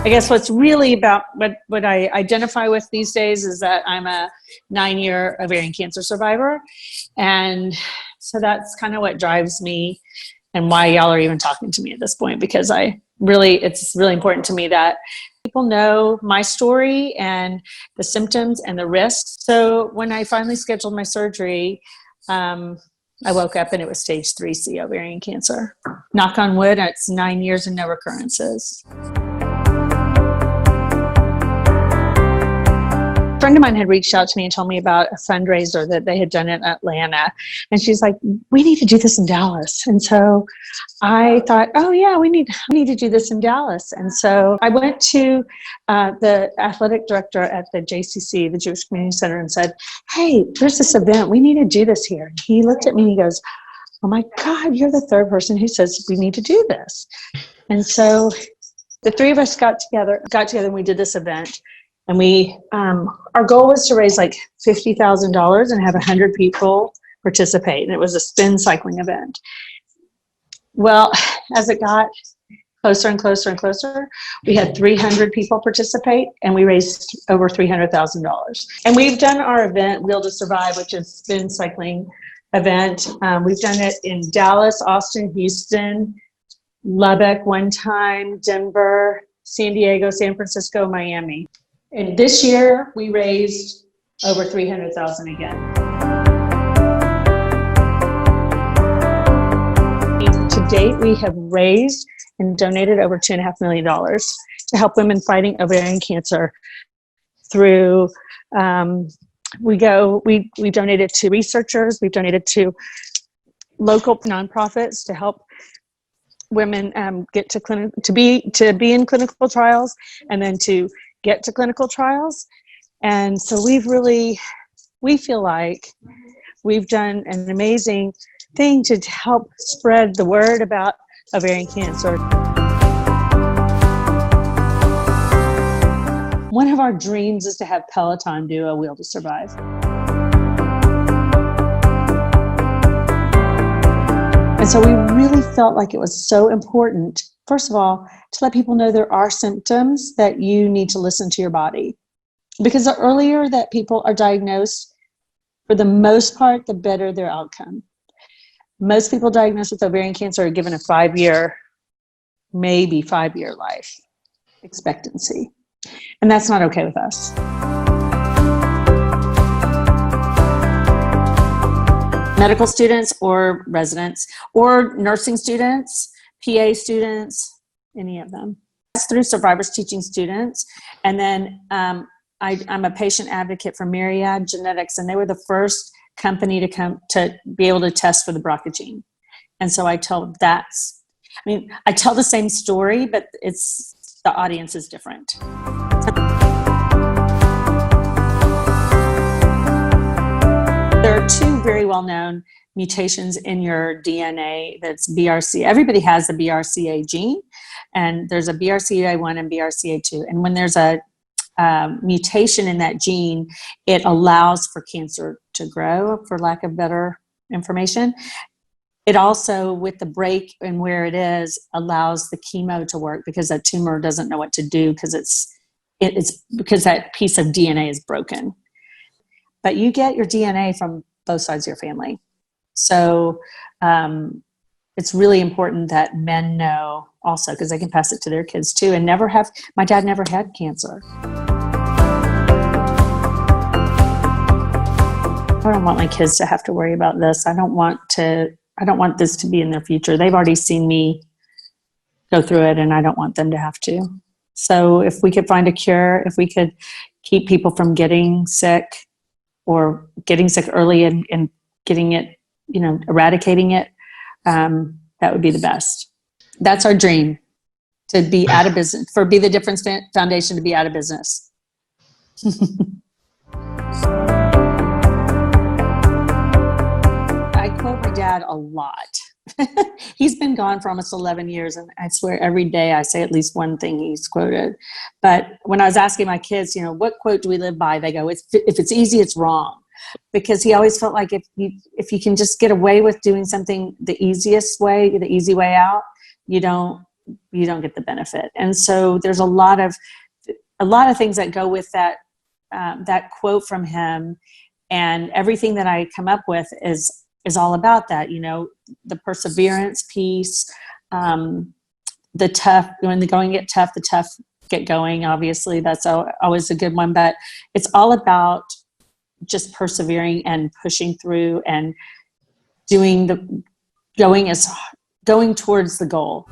I guess what's really about what I identify with these days is that I'm a 9-year ovarian cancer survivor. And so that's kind of what drives me and why y'all are even talking to me at this point, because it's really important to me that people know my story and the symptoms and the risks. So when I finally scheduled my surgery, I woke up and it was stage 3C ovarian cancer. Knock on wood, it's 9 years and no recurrences. A friend of mine had reached out to me and told me about a fundraiser that they had done in Atlanta. And she's like, we need to do this in Dallas. And so I thought, oh yeah, we need to do this in Dallas. And so I went to the athletic director at the JCC, the Jewish Community Center, and said, hey, there's this event. We need to do this here. And he looked at me and he goes, oh my God, you're the third person who says we need to do this. And so the three of us got together and we did this event. And our goal was to raise like $50,000 and have 100 people participate. And it was a spin cycling event. Well, as it got closer and closer and closer, we had 300 people participate and we raised over $300,000. And we've done our event, Wheel to Survive, which is spin cycling event. We've done it in Dallas, Austin, Houston, Lubbock one time, Denver, San Diego, San Francisco, Miami. And this year we raised over $300,000 again. To date, we have raised and donated over $2.5 million to help women fighting ovarian cancer through, we donated to researchers, we've donated to local nonprofits to help women get to be in clinical trials and then to get to clinical trials. And so we feel like we've done an amazing thing to help spread the word about ovarian cancer. One of our dreams is to have Peloton do a Wheel to Survive. And so we really felt like it was so important, first of all, to let people know there are symptoms that you need to listen to your body. Because the earlier that people are diagnosed, for the most part, the better their outcome. Most people diagnosed with ovarian cancer are given a 5-year, maybe 5-year life expectancy. And that's not okay with us. Medical students or residents or nursing students, PA students, any of them. That's through Survivors Teaching Students. And then I'm a patient advocate for Myriad Genetics, and they were the first company to come to be able to test for the BRCA gene. And so I tell the same story, but the audience is different. There are two very well-known mutations in your DNA that's BRCA. Everybody has the BRCA gene, and there's a BRCA1 and BRCA2. And when there's a mutation in that gene, it allows for cancer to grow, for lack of better information. It also, with the break and where it is, allows the chemo to work because that tumor doesn't know what to do because it's because that piece of DNA is broken. But you get your DNA from both sides of your family. So it's really important that men know also, because they can pass it to their kids too. And my dad never had cancer. I don't want my kids to have to worry about this. I don't want this to be in their future. They've already seen me go through it, and I don't want them to have to. So if we could find a cure, if we could keep people from getting sick or getting sick early and getting it, eradicating it, that would be the best. That's our dream, to be out of business, for Be the Difference Foundation to be out of business. I quote my dad a lot. He's been gone for almost 11 years, and I swear every day I say at least one thing he's quoted. But when I was asking my kids, what quote do we live by? They go, if it's easy, it's wrong. Because he always felt like if you can just get away with doing something the easy way out, you don't you don't get the benefit. And so there's a lot of things that go with that, that quote from him. And everything that I come up with is all about that, you know, the perseverance piece, the tough, when the going get tough, the tough get going. Obviously, that's always a good one, but it's all about just persevering and pushing through and going towards the goal.